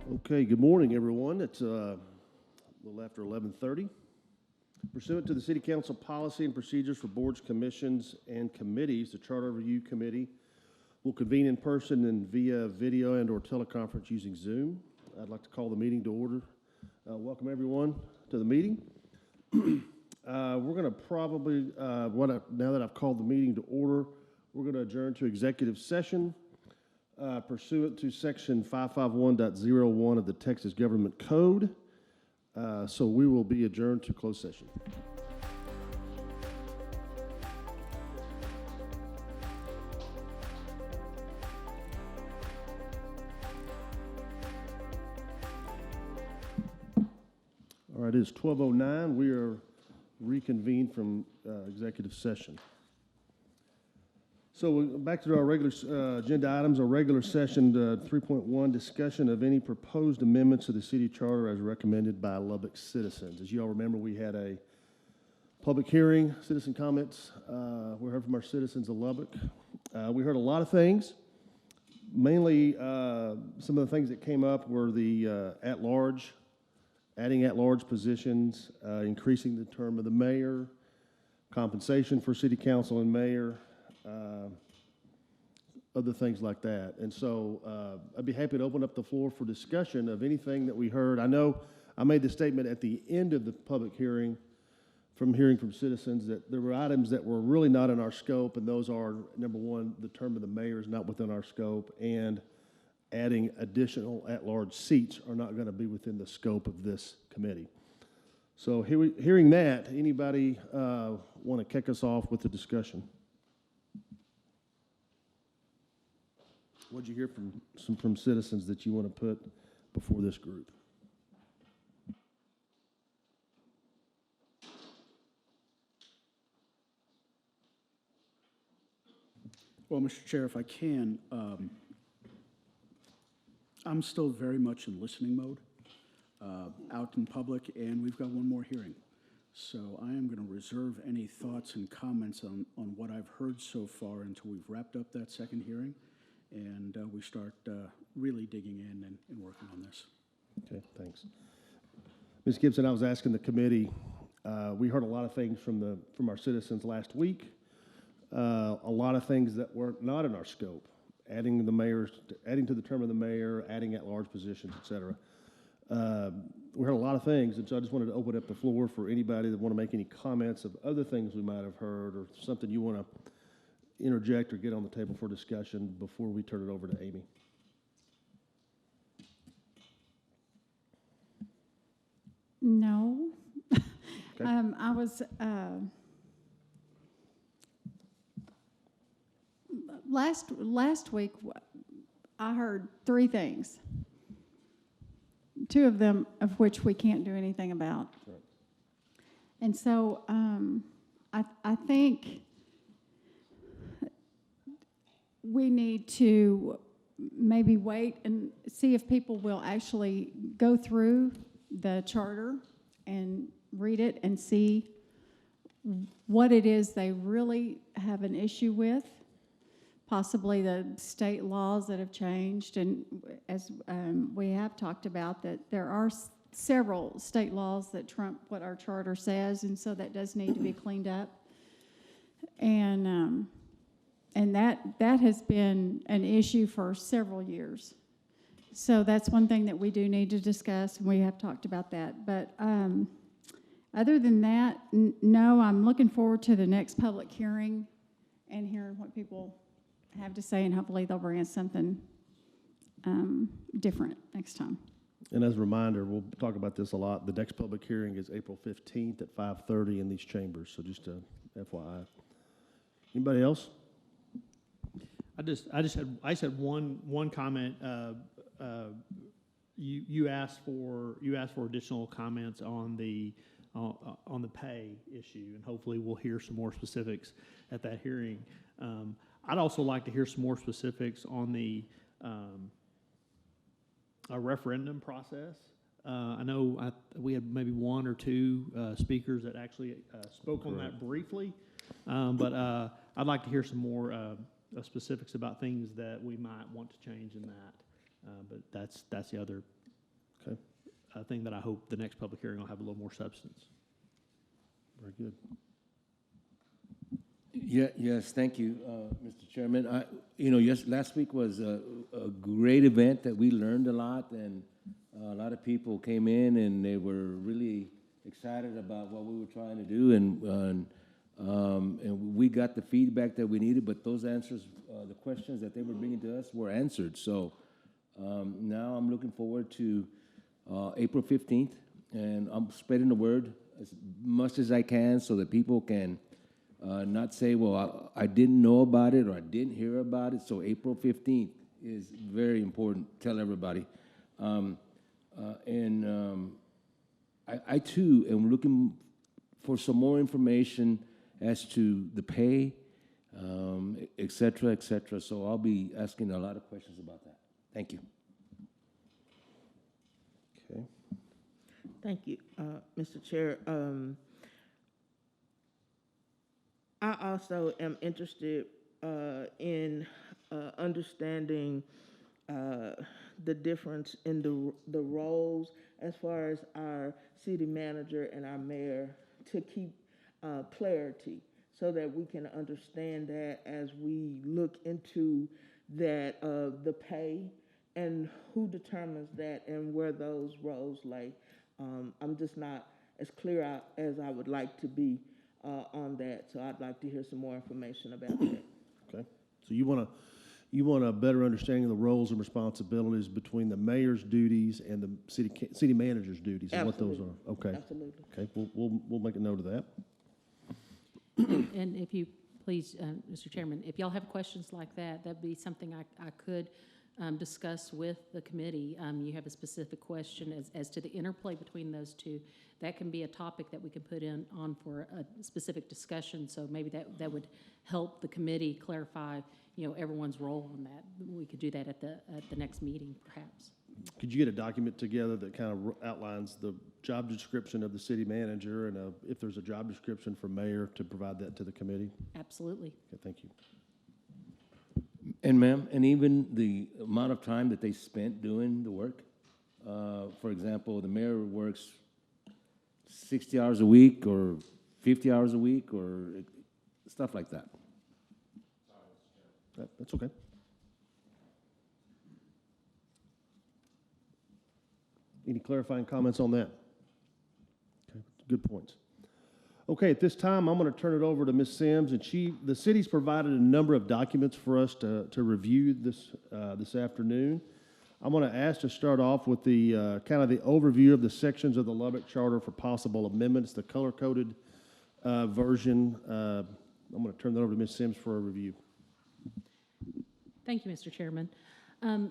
Okay, good morning, everyone. It's a little after 11:30. Pursuant to the City Council policy and procedures for boards, commissions, and committees, the Charter Review Committee will convene in person and via video and/or teleconference using Zoom. I'd like to call the meeting to order. Welcome, everyone, to the meeting. We're going to probably, now that I've called the meeting to order, we're going to adjourn to executive session. Pursuant to section 551.01 of the Texas Government Code. So we will be adjourned to closed session. All right, it is 12:09. We are reconvened from executive session. So back to our regular agenda items, our regular session 3.1, discussion of any proposed amendments to the city charter as recommended by Lubbock citizens. As you all remember, we had a public hearing, citizen comments. We heard from our citizens of Lubbock. We heard a lot of things. Mainly, some of the things that came up were the at-large, adding at-large positions, increasing the term of the mayor, compensation for city council and mayor, other things like that. And so I'd be happy to open up the floor for discussion of anything that we heard. I know I made the statement at the end of the public hearing from hearing from citizens that there were items that were really not in our scope, and those are, number one, the term of the mayor is not within our scope, and adding additional at-large seats are not going to be within the scope of this committee. So hearing that, anybody want to kick us off with the discussion? What'd you hear from citizens that you want to put before this group? Well, Mr. Chair, if I can, I'm still very much in listening mode out in public, and we've got one more hearing. So I am going to reserve any thoughts and comments on what I've heard so far until we've wrapped up that second hearing and we start really digging in and working on this. Okay, thanks. Ms. Gibson, I was asking the committee, we heard a lot of things from our citizens last week, a lot of things that were not in our scope, adding to the term of the mayor, adding at-large positions, et cetera. We heard a lot of things, and so I just wanted to open up the floor for anybody that want to make any comments of other things we might have heard or something you want to interject or get on the table for discussion before we turn it over to Amy. No. Okay. I was last week. I heard three things. Two of them of which we can't do anything about. Right. And so I think we need to maybe wait and see if people will actually go through the charter and read it and see what it is they really have an issue with, possibly the state laws that have changed. And as we have talked about, that there are several state laws that trump what our charter says, and so that does need to be cleaned up. And that has been an issue for several years. So that's one thing that we do need to discuss, and we have talked about that. But other than that, no, I'm looking forward to the next public hearing and hearing what people have to say, and hopefully they'll bring us something different next time. And as a reminder, we'll talk about this a lot. The next public hearing is April 15th at 5:30 in these chambers, so just FYI. Anybody else? I just had one comment. You asked for additional comments on the pay issue, and hopefully we'll hear some more specifics at that hearing. I'd also like to hear some more specifics on the a referendum process. I know we had maybe one or two speakers that actually spoke on that briefly, but I'd like to hear some more specifics about things that we might want to change in that. But that's the other Okay, a thing that I hope the next public hearing will have a little more substance. very good. Yeah, yes, thank you, Mr. Chairman. Yes, last week was a great event that we learned a lot, and a lot of people came in and they were really excited about what we were trying to do, and we got the feedback that we needed, but those answers, the questions that they were bringing to us were answered. So now I'm looking forward to April 15th, and I'm spreading the word as much as I can so that people can not say, well, I didn't know about it or I didn't hear about it. So April 15th is very important. Tell everybody. I too am looking for some more information as to the pay, et cetera, et cetera. So I'll be asking a lot of questions about that. Thank you. Okay, Thank you, Mr. Chair. I also am interested in understanding the difference in the roles as far as our city manager and our mayor, to keep clarity so that we can understand that as we look into that, the pay and who determines that and where those roles lay. I'm just not as clear as I would like to be on that, so I'd like to hear some more information about that. okay. So you want a better understanding of the roles and responsibilities between the mayor's duties and the city manager's duties and what those Absolutely. are? Okay. Absolutely. Okay, we'll make a note of that. And if you, please, Mr. Chairman, if y'all have questions like that, that'd be something I could discuss with the committee. You have a specific question as to the interplay between those two. That can be a topic that we can put on for a specific discussion, so maybe that would help the committee clarify, everyone's role on that. We could do that at the next meeting, perhaps. Could you get a document together that kind of outlines the job description of the city manager and if there's a job description for mayor, to provide that to the committee? Absolutely. Okay, thank you. And ma'am, and even the amount of time that they spent doing the work. For example, the mayor works 60 hours a week or 50 hours a week or stuff like that. That's okay. Any clarifying comments on that? Okay, good points. Okay, at this time, I'm going to turn it over to Ms. Sims, and the city's provided a number of documents for us to review this afternoon. I'm going to ask to start off with the kind of the overview of the sections of the Lubbock Charter for possible amendments, the color-coded version. I'm going to turn that over to Ms. Sims for a review. Thank you, Mr. Chairman.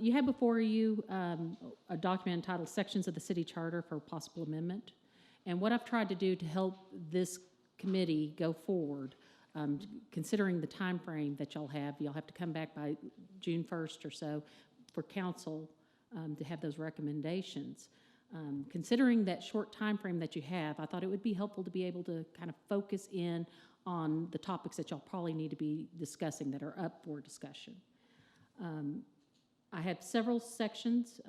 You have before you a document entitled Sections of the City Charter for Possible Amendment. And what I've tried to do to help this committee go forward, considering the time frame that y'all have to come back by June 1st or so for council to have those recommendations. Considering that short time frame that you have, I thought it would be helpful to be able to kind of focus in on the topics that y'all probably need to be discussing that are up for discussion. I have several sections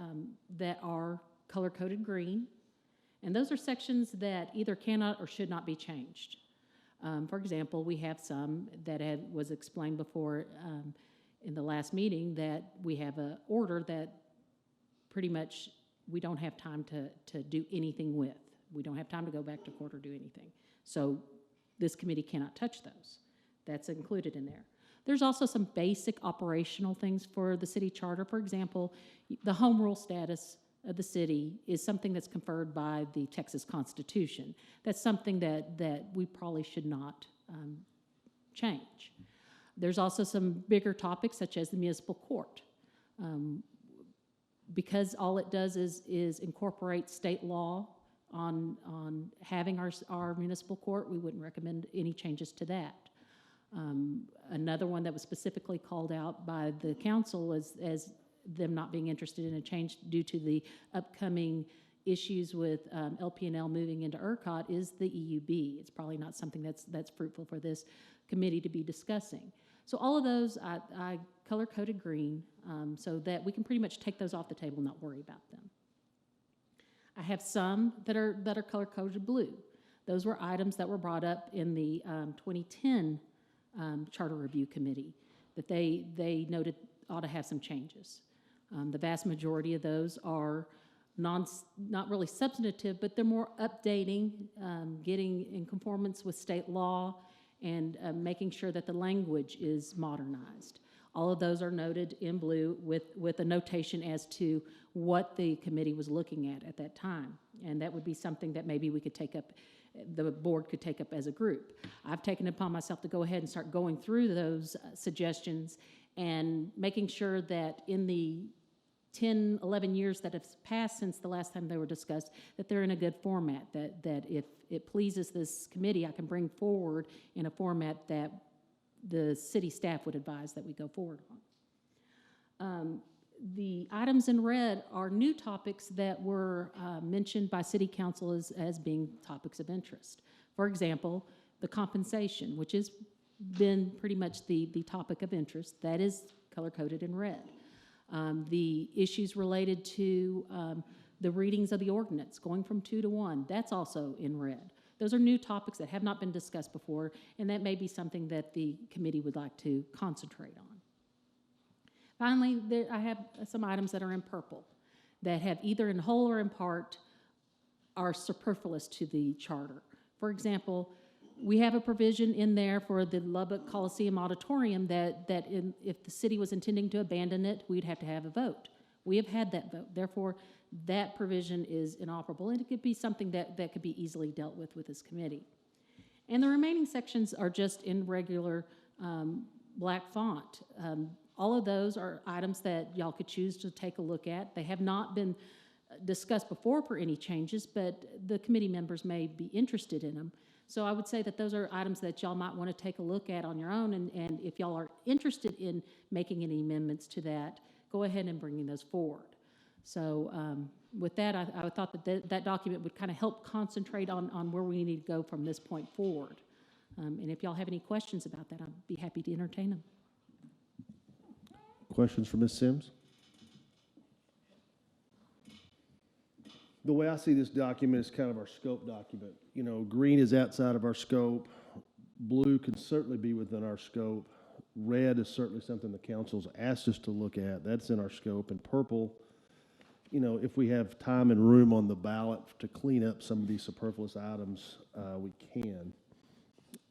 that are color-coded green, and those are sections that either cannot or should not be changed. For example, we have some that was explained before in the last meeting that we have an order that pretty much we don't have time to do anything with. We don't have time to go back to court or do anything. So this committee cannot touch those. That's included in there. There's also some basic operational things for the city charter. For example, the home rule status of the city is something that's conferred by the Texas Constitution. That's something that we probably should not change. There's also some bigger topics such as the municipal court. Because all it does is incorporate state law on having our municipal court, we wouldn't recommend any changes to that. Another one that was specifically called out by the council as them not being interested in a change due to the upcoming issues with LP&L moving into ERCOT is the EUB. It's probably not something that's fruitful for this committee to be discussing. So all of those I color-coded green so that we can pretty much take those off the table and not worry about them. I have some that are color-coded blue. Those were items that were brought up in the 2010 Charter Review Committee that they noted ought to have some changes. The vast majority of those are not really substantive, but they're more updating, getting in conformance with state law, and making sure that the language is modernized. All of those are noted in blue with a notation as to what the committee was looking at that time. And that would be something that maybe we could take up, the board could take up as a group. I've taken it upon myself to go ahead and start going through those suggestions and making sure that in the 10, 11 years that have passed since the last time they were discussed, that they're in a good format, that if it pleases this committee, I can bring forward in a format that the city staff would advise that we go forward on. The items in red are new topics that were mentioned by City Council as being topics of interest. For example, the compensation, which has been pretty much the topic of interest, that is color-coded in red. The issues related to the readings of the ordinance, going from 2 to 1, that's also in red. Those are new topics that have not been discussed before, and that may be something that the committee would like to concentrate on. Finally, I have some items that are in purple that have either in whole or in part are superfluous to the charter. For example, we have a provision in there for the Lubbock Coliseum Auditorium that if the city was intending to abandon it, we'd have to have a vote. We have had that vote. Therefore, that provision is inoperable, and it could be something that could be easily dealt with this committee. And the remaining sections are just in regular black font. All of those are items that y'all could choose to take a look at. They have not been discussed before for any changes, but the committee members may be interested in them. So I would say that those are items that y'all might want to take a look at on your own, and if y'all are interested in making any amendments to that, go ahead and bringing those forward. So with that, I thought that document would kind of help concentrate on where we need to go from this point forward. And if y'all have any questions about that, I'd be happy to entertain them. Questions for Ms. Sims? The way I see this document is kind of our scope document. You know, green is outside of our scope. Blue can certainly be within our scope. Red is certainly something the council's asked us to look at. That's in our scope. And purple, you know, if we have time and room on the ballot to clean up some of these superfluous items, we can.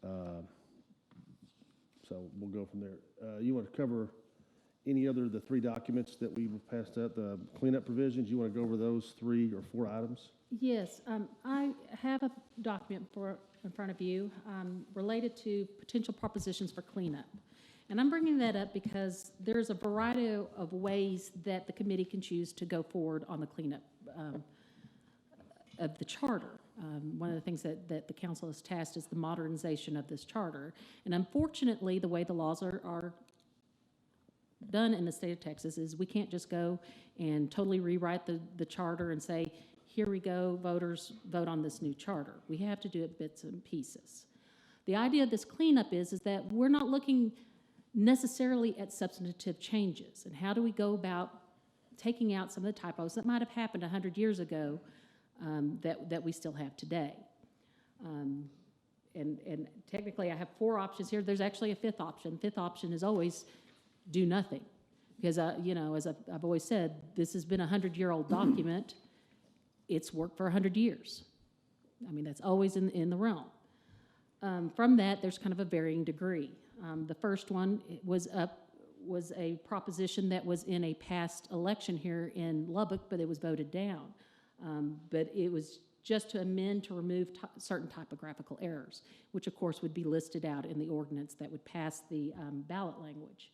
So we'll go from there. You want to cover any other of the 3 documents that we passed out, the cleanup provisions? You want to go over those 3 or 4 items? Yes, I have a document in front of you related to potential propositions for cleanup. And I'm bringing that up because there's a variety of ways that the committee can choose to go forward on the cleanup of the charter. One of the things that the council is tasked is the modernization of this charter. And unfortunately, the way the laws are done in the state of Texas is we can't just go and totally rewrite the charter and say, here we go, voters, vote on this new charter. We have to do it bits and pieces. The idea of this cleanup is that we're not looking necessarily at substantive changes. And how do we go about taking out some of the typos that might have happened 100 years ago that we still have today? And technically, I have 4 options here. There's actually a 5th option. 5th option is always do nothing. Because, you know, as I've always said, this has been a 100-year-old document. It's worked for 100 years. I mean, that's always in the realm. From that, there's kind of a varying degree. The first one was a proposition that was in a past election here in Lubbock, but it was voted down. But it was just to amend to remove certain typographical errors, which of course would be listed out in the ordinance that would pass the ballot language.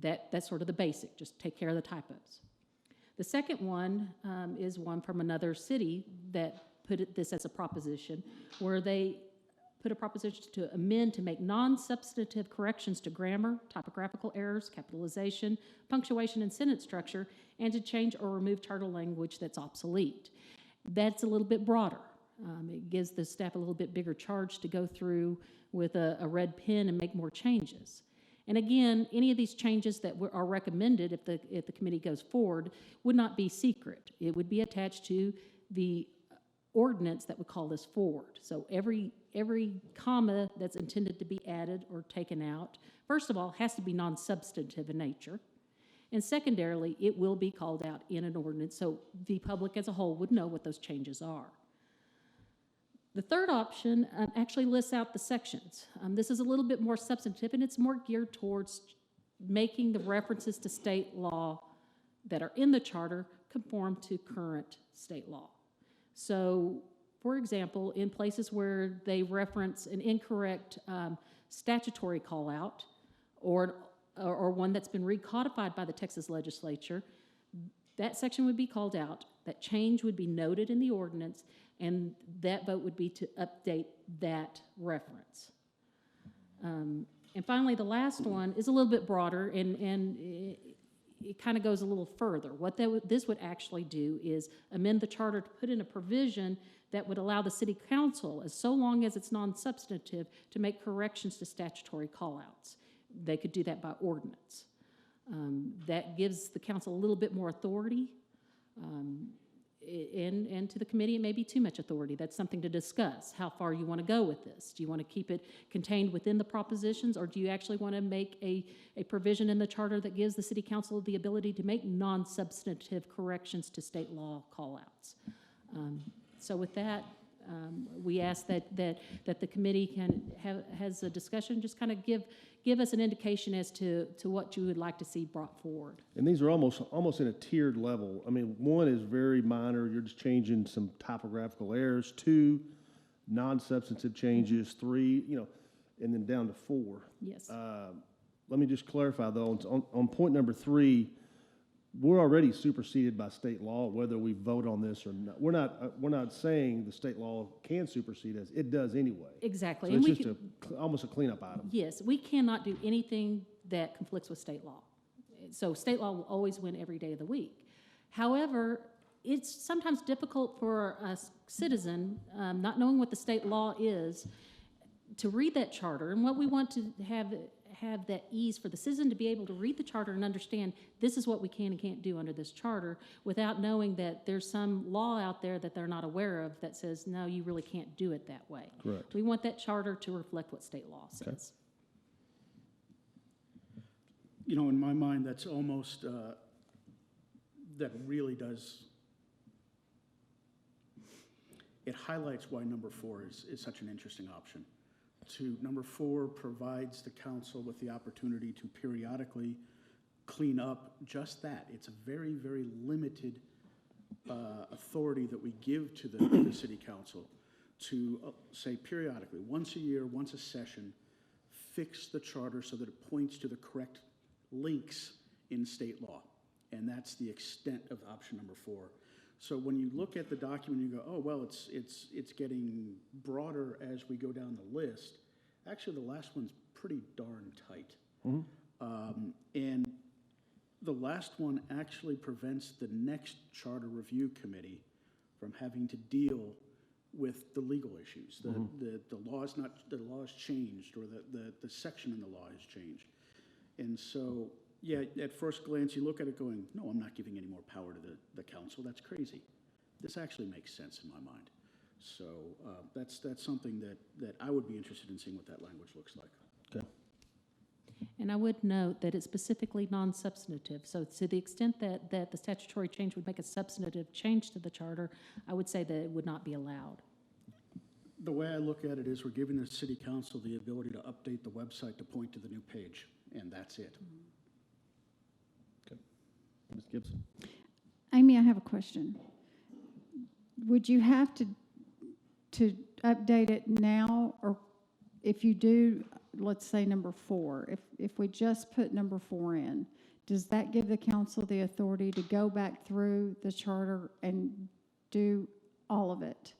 That's sort of the basic, just take care of the typos. The second one is one from another city that put this as a proposition, where they put a proposition to amend to make non-substantive corrections to grammar, typographical errors, capitalization, punctuation, and sentence structure, and to change or remove charter language that's obsolete. That's a little bit broader. It gives the staff a little bit bigger charge to go through with a red pen and make more changes. And again, any of these changes that are recommended, if the committee goes forward, would not be secret. It would be attached to the ordinance that would call this forward. So every comma that's intended to be added or taken out, first of all, has to be non-substantive in nature. And secondarily, it will be called out in an ordinance, so the public as a whole would know what those changes are. The third option actually lists out the sections. This is a little bit more substantive, and it's more geared towards making the references to state law that are in the charter conform to current state law. So, for example, in places where they reference an incorrect statutory call-out or one that's been recodified by the Texas legislature, that section would be called out, that change would be noted in the ordinance, and that vote would be to update that reference. And finally, the last one is a little bit broader, and it kind of goes a little further. What this would actually do is amend the charter to put in a provision that would allow the city council, as so long as it's non-substantive, to make corrections to statutory call-outs. They could do that by ordinance. That gives the council a little bit more authority, and to the committee, it may be too much authority. That's something to discuss, how far you want to go with this. Do you want to keep it contained within the propositions, or do you actually want to make a provision in the charter that gives the city council the ability to make non-substantive corrections to state law call-outs? So with that, we ask that the committee has a discussion, just kind of give us an indication as to what you would like to see brought forward. And these are almost in a tiered level. I mean, one is very minor, you're just changing some typographical errors. 2, non-substantive changes. 3, and then down to 4. Yes. Let me just clarify though, on point number 3, we're already superseded by state law, whether we vote on this or not. We're not saying the state law can supersede us. It does anyway. Exactly. So And it's we just almost a cleanup item. Yes, we cannot do anything that conflicts with state law. So state law will always win every day of the week. However, it's sometimes difficult for a citizen, not knowing what the state law is, to read that charter. And what we want to have that ease for the citizen to be able to read the charter and understand this is what we can and can't do under this charter, without knowing that there's some law out there that they're not aware of that says, no, you really can't do it that way. Correct. We want that charter to reflect what state law says. In my mind, that's almost, that really does, it highlights why number 4 is such an interesting option. Number 4 provides the council with the opportunity to periodically clean up just that. It's a very, very limited authority that we give to the city council to say periodically, once a year, once a session, fix the charter so that it points to the correct links in state law. And that's the extent of option number 4. So when you look at the document, you go, oh, well, it's getting broader as we go down the list. Actually, the last one's pretty darn tight. And the last one actually prevents the next charter review committee from having to deal with the legal issues. The law's changed, or the section in the law has changed. And so, yeah, at first glance, you look at it going, no, I'm not giving any more power to the council. That's crazy. This actually makes sense in my mind. So that's something that I would be interested in seeing what that language looks like. Okay. And I would note that it's specifically non-substantive. So to the extent that the statutory change would make a substantive change to the charter, I would say that it would not be allowed. The way I look at it is we're giving the city council the ability to update the website to point to the new page, and that's it. Okay. Ms. Gibson? Amy, I have a question. Would you have to update it now, or if you do, let's say number 4, if we just put number 4 in, does that give the council the authority to go back through the charter and do all of it?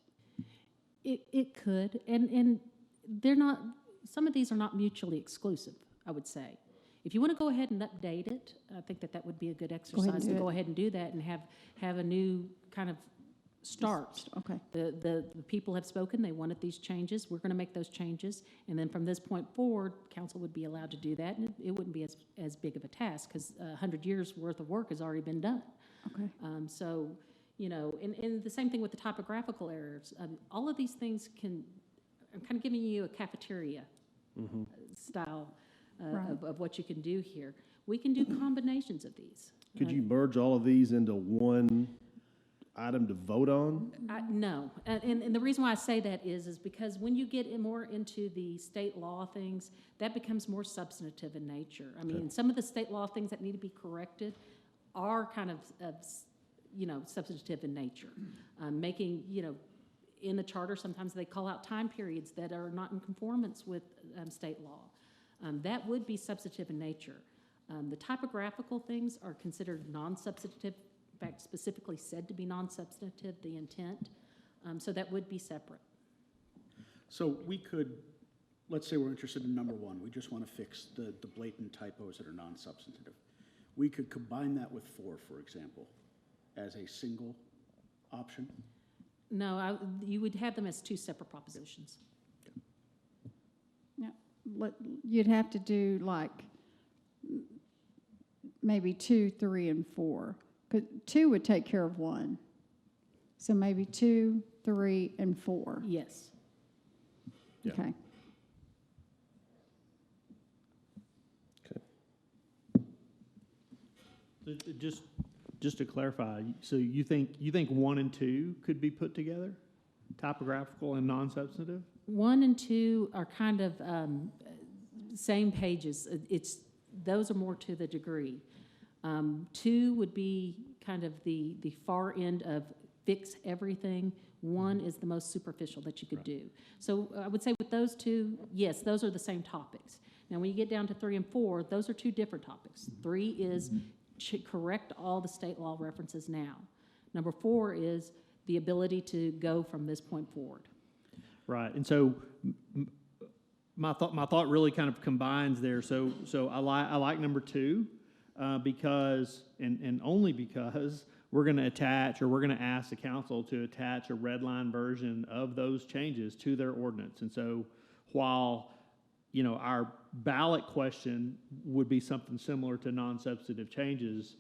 It could, and they're not, some of these are not mutually exclusive, I would say. If you want to go ahead and update it, I think that would be a good exercise to go ahead and do that and have a new kind of starts. Okay. The people have spoken, they wanted these changes, we're gonna make those changes, and then from this point forward, council would be allowed to do that, and it wouldn't be as big of a task, because 100 years' worth of work has already been done. Okay. So, you know, and the same thing with the typographical errors. All of these things I'm kind of giving you a cafeteria style Right. of what you can do here. We can do combinations of these. Could you merge all of these into one item to vote on? No, and the reason why I say that is because when you get more into the state law things, that becomes more substantive in nature. I mean, some of the state law things that need to be corrected are kind of you know, substantive in nature. Making, you know, in the charter, sometimes they call out time periods that are not in conformance with state law. That would be substantive in nature. The typographical things are considered non-substantive, in fact, specifically said to be non-substantive, the intent. So that would be separate. So we could, let's say we're interested in number one, we just want to fix the blatant typos that are non-substantive. We could combine that with 4, for example, as a single option. No, you would have them as 2 separate propositions. Yeah, you'd have to do like maybe 2, 3, and 4. 'Cause 2 would take care of 1. So maybe 2, 3, and 4. Yes. Yeah. Okay. Just to clarify, so you think 1 and 2 could be put together? Typographical and non-substantive? 1 and 2 are kind of same pages. Those are more to the degree. 2 would be kind of the far end of fix everything. 1 is the most superficial that you could do. So I would say with those 2, yes, those are the same topics. Now, when you get down to 3 and 4, those are 2 different topics. 3 is correct all the state law references now. Number 4 is the ability to go from this point forward. Right, and so my thought really kind of combines there. So I like number 2 because and only because we're going to attach, or we're going to ask the council to attach a red line version of those changes to their ordinance. And so while, you know, our ballot question would be something similar to non-substantive changes,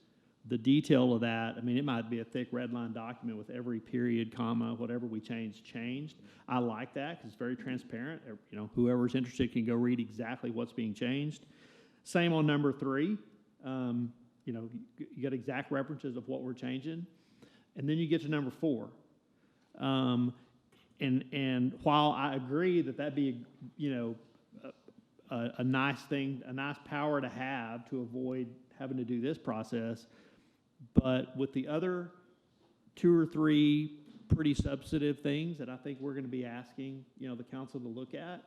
the detail of that, I mean, it might be a thick red line document with every period, comma, whatever we changed. I like that because it's very transparent. You know, whoever's interested can go read exactly what's being changed. Same on number 3. You know, you got exact references of what we're changing. And then you get to number 4. And while I agree that that'd be, you know, a nice thing, a nice power to have to avoid having to do this process, but with the other 2 or 3 pretty substantive things that I think we're going to be asking, you know, the council to look at,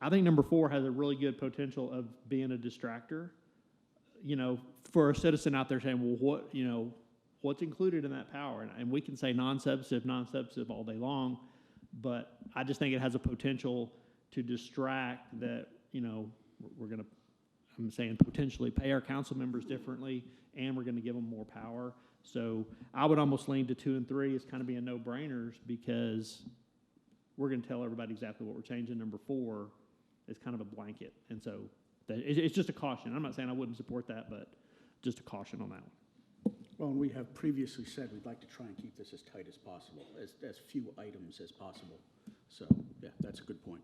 I think number 4 has a really good potential of being a distractor. You know, for a citizen out there saying, well, what, you know, what's included in that power? And we can say non-substantive all day long, but I just think it has a potential to distract that, you know, we're going to, I'm saying potentially pay our council members differently, and we're going to give them more power. So I would almost lean to 2 and 3 as kind of being no-brainers, because we're going to tell everybody exactly what we're changing. Number 4 is kind of a blanket. And so it's just a caution. I'm not saying I wouldn't support that, but just a caution on that one. Well, and we have previously said we'd like to try and keep this as tight as possible, as few items as possible. So, yeah, that's a good point.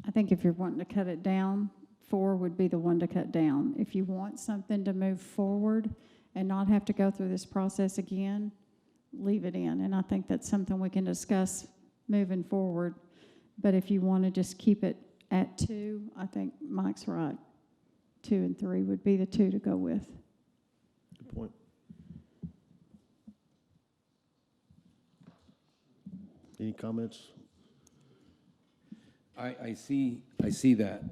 I think if you're wanting to cut it down, 4 would be the one to cut down. If you want something to move forward and not have to go through this process again, leave it in. And I think that's something we can discuss moving forward. But if you want to just keep it at 2, I think Mike's right. 2 and 3 would be the 2 to go with. Good point. Any comments? I see that,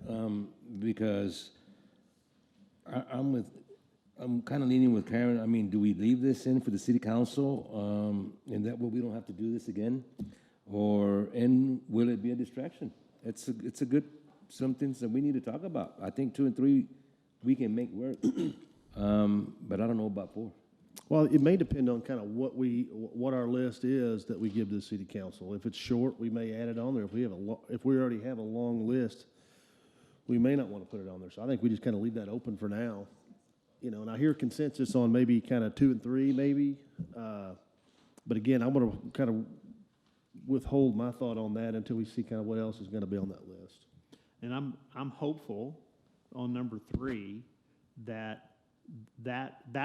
because I'm kind of leaning with Karen. I mean, do we leave this in for the city council, and that way we don't have to do this again? And will it be a distraction? It's a good, some things that we need to talk about. I think 2 and 3 we can make work, but I don't know about 4. Well, it may depend on kind of what our list is that we give to the city council. If it's short, we may add it on there. If we already have a long list, we may not want to put it on there. So I think we just kind of leave that open for now. You know, and I hear consensus on maybe kind of 2 and 3, maybe. But again, I'm going to kind of withhold my thought on that until we see kind of what else is going to be on that list. And I'm hopeful on number 3 that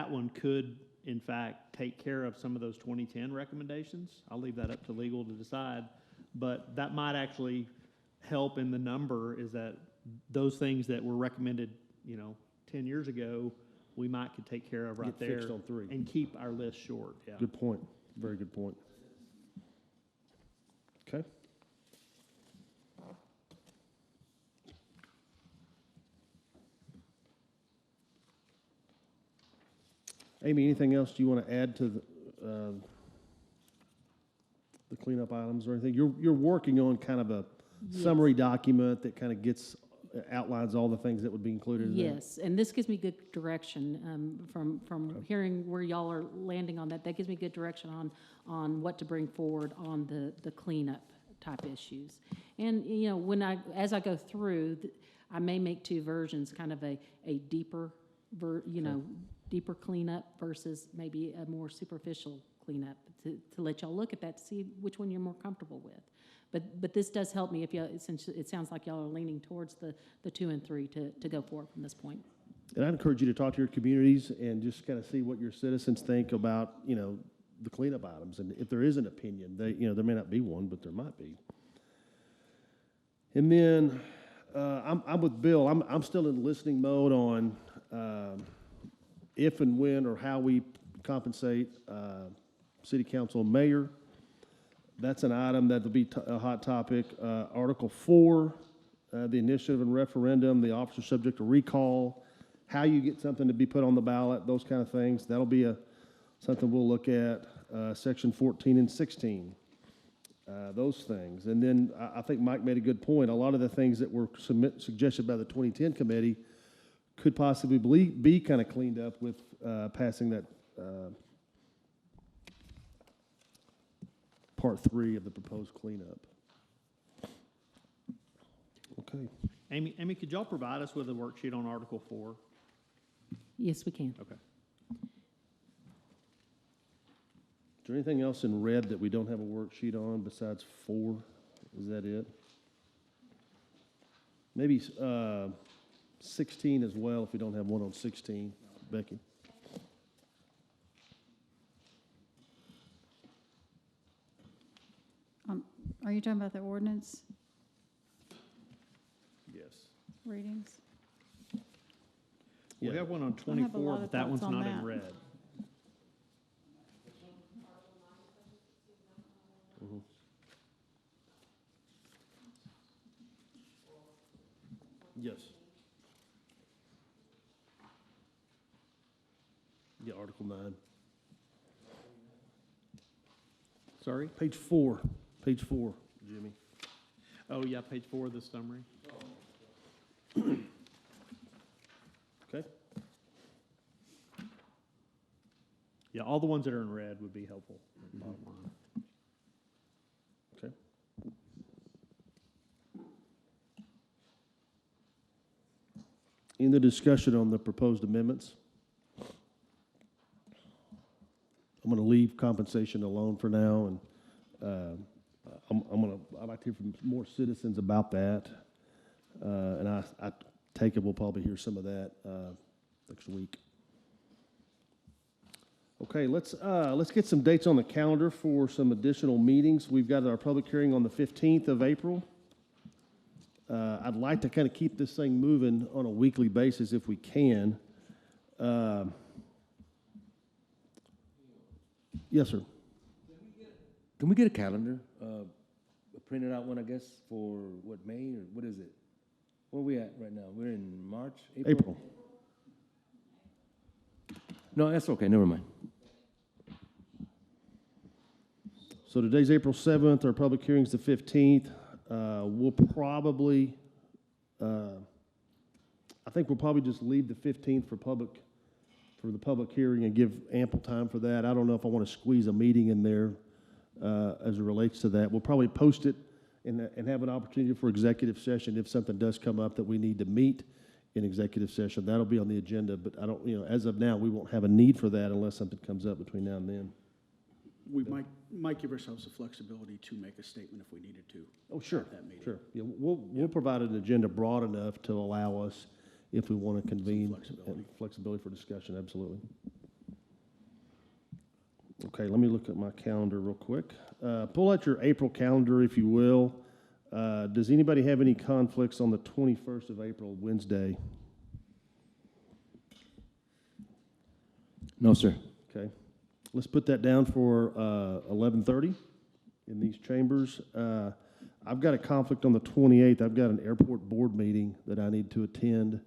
one could, in fact, take care of some of those 2010 recommendations. I'll leave that up to legal to decide, but that might actually help in the number, is that those things that were recommended, 10 years ago, we could take care of right Get there. fixed on 3. And keep our list short, yeah. Good point. Very good point. Okay. Amy, anything else you want to add to the cleanup items or anything? You're working on kind of a summary document that kind of outlines all the things that would be included in there? Yes, and this gives me good direction from hearing where y'all are landing on that. That gives me good direction on what to bring forward on the cleanup type issues. And, as I go through, I may make 2 versions, kind of a deeper, deeper cleanup versus maybe a more superficial cleanup to let y'all look at that to see which one you're more comfortable with. But this does help me since it sounds like y'all are leaning towards the 2 and 3 to go forward from this point. And I'd encourage you to talk to your communities and just kind of see what your citizens think about, the cleanup items. And if there is an opinion, there may not be one, but there might be. And then I'm with Bill. I'm still in listening mode on if and when or how we compensate city council and mayor. That's an item that'll be a hot topic. Article 4, the initiative and referendum, the officer subject to recall, how you get something to be put on the ballot, those kind of things. That'll be something we'll look at. Section 14 and 16, those things. And then I think Mike made a good point. A lot of the things that were suggested by the 2010 committee could possibly be kind of cleaned up with passing that Part 3 of the proposed cleanup. Okay. Amy, could y'all provide us with a worksheet on Article 4? Yes, we can. Okay. Is there anything else in red that we don't have a worksheet on besides 4? Is that it? Maybe 16 as well, if we don't have one on 16. Becky? Are you talking about the ordinance Yes. readings? We Yeah. have one on I have a 24, lot of but that thoughts one's on not in that. red. Yes. Yeah, Article 9. Sorry? Page 4, Jimmy. Oh, yeah, page 4 of the summary. Okay. Yeah, all the ones that are in red would be helpful, bottom line. Okay. In the discussion on the proposed amendments, I'm going to leave compensation alone for now, and I'd like to hear from more citizens about that. And I take it we'll probably hear some of that next week. Okay, let's get some dates on the calendar for some additional meetings. We've got our public hearing on the 15th of April. I'd like to kind of keep this thing moving on a weekly basis if we can. Yes, sir. Can we get a calendar, a printed out one, I guess, for what, May, or what is it? Where are we at right now? We're in March, April. No, that's okay, never mind. So today's April 7th, our public hearing's the 15th. We'll probably, I think we'll probably just leave the 15th for public for the public hearing and give ample time for that. I don't know if I want to squeeze a meeting in there as it relates to that. We'll probably post it and have an opportunity for executive session if something does come up that we need to meet in executive session. That'll be on the agenda, but I don't, as of now, we won't have a need for that unless something comes up between now and then. We might give ourselves the flexibility to make a statement if we needed to. Oh, sure, at that meeting. sure. Yeah, we'll provide an agenda broad enough to allow us, if we want to convene, flexibility for discussion, absolutely. Okay, let me look at my calendar real quick. Pull out your April calendar, if you will. Does anybody have any conflicts on the 21st of April, Wednesday? No, sir. Okay, let's put that down for 11:30 in these chambers. I've got a conflict on the 28th. I've got an airport board meeting that I need to attend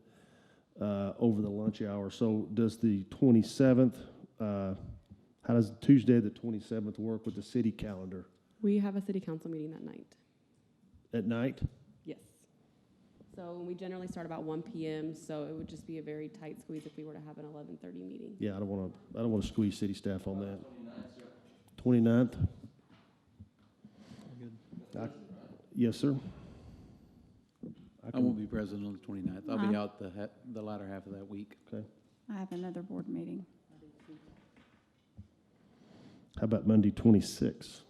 over the lunch hour. So does the 27th, how does Tuesday the 27th work with the city calendar? We have a city council meeting that night. At night? Yes. So we generally start about 1 p.m., so it would just be a very tight squeeze if we were to have an 11:30 meeting. Yeah, I don't want to squeeze city staff on that. 29th? Yes, sir. I won't be present on the 29th. I'll be out the latter half of that week. Okay. I have another board meeting. How about Monday, 26th?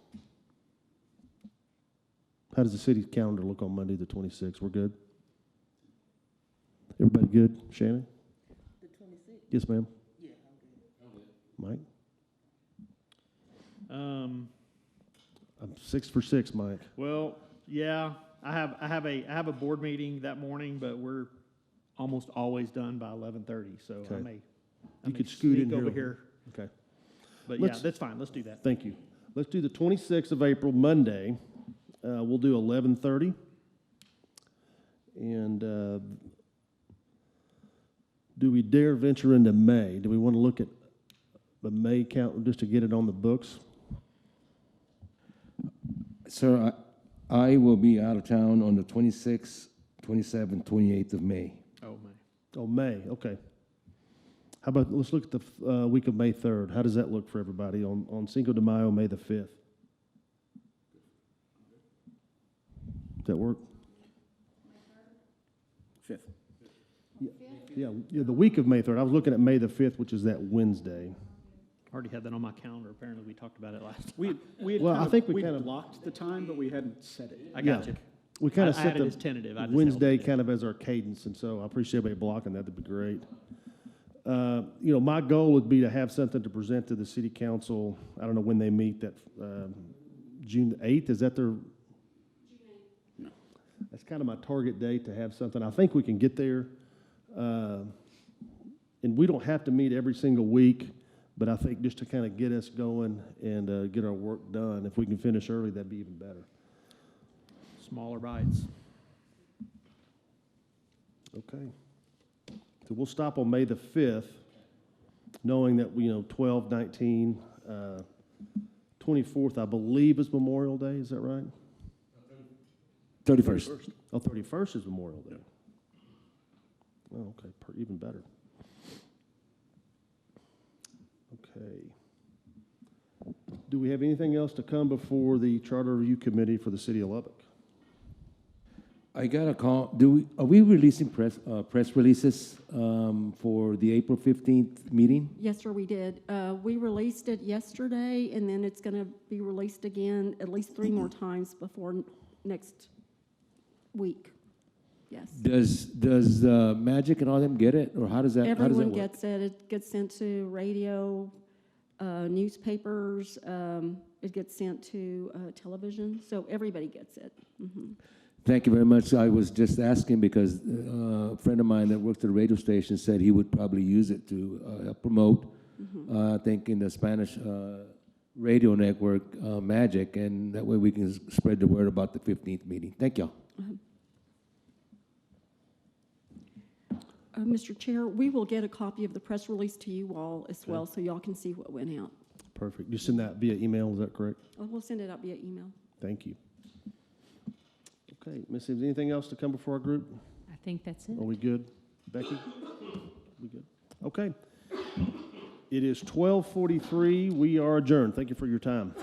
How does the city calendar look on Monday, the 26th? We're good? Everybody good? Shannon? The 26th? Yes, ma'am. Yeah, I'm good. Mike? Um, I'm 6 for 6, Mike. well, yeah, I have a board meeting that morning, but we're almost always done by 11:30, so I Okay. may You could scoot in sneak over here. here. Okay. But yeah, Let's- that's fine. Let's do that. Thank you. Let's do the 26th of April, Monday. We'll do 11:30. And do we dare venture into May? Do we want to look at the May count just to get it on the books? Sir, I will be out of town on the 26th, 27th, 28th of May. Oh, man. Oh, May, okay. How about, let's look at the week of May 3rd. How does that look for everybody on Cinco de Mayo, May the 5th? Does that work? 5th. Yeah, the week of May 3rd. I was looking at May the 5th, which is that Wednesday. I already had that on my calendar. Apparently, we talked about it last. We had Well, kind I of, think we we'd kind of- blocked the time, but we hadn't set it. I got Yeah. you. We kind of I set had it the as tentative. I just held Wednesday it. kind of as our cadence, and so I appreciate everybody blocking that. That'd be great. My goal would be to have something to present to the city council. I don't know when they meet, that June 8th, is that their? No. That's kind of my target date to have something. I think we can get there. And we don't have to meet every single week, but I think just to kind of get us going and get our work done, if we can finish early, that'd be even better. Smaller bites. Okay. So we'll stop on May the 5th, knowing that, 12, 19, 24th, I believe, is Memorial Day. Is that right? 31st. Oh, 31st is Memorial Day. Oh, okay, even better. Okay. Do we have anything else to come before the Charter Review Committee for the City of Lubbock? I got a call. Are we releasing press releases for the April 15th meeting? Yes, sir, we did. We released it yesterday, and then it's going to be released again at least 3 more times before next week. Yes. Does Magic and all them get it, or how does that Everyone work? gets it. It gets sent to radio, newspapers. It gets sent to television, so everybody gets it. Mhm. Thank you very much. I was just asking because a friend of mine that works at a radio station said he would probably use it to help promote, I think, in the Spanish radio network, Magic, and that way we can spread the word about the 15th meeting. Thank y'all. Mr. Chair, we will get a copy of the press release to you all as well, so y'all can see what went out. Perfect. You send that via email, is that correct? We'll send it out via email. Thank you. Okay, Missy, is anything else to come before our group? I think that's it. Are we good? Becky? We good? Okay. It is 12:43. We are adjourned. Thank you for your time.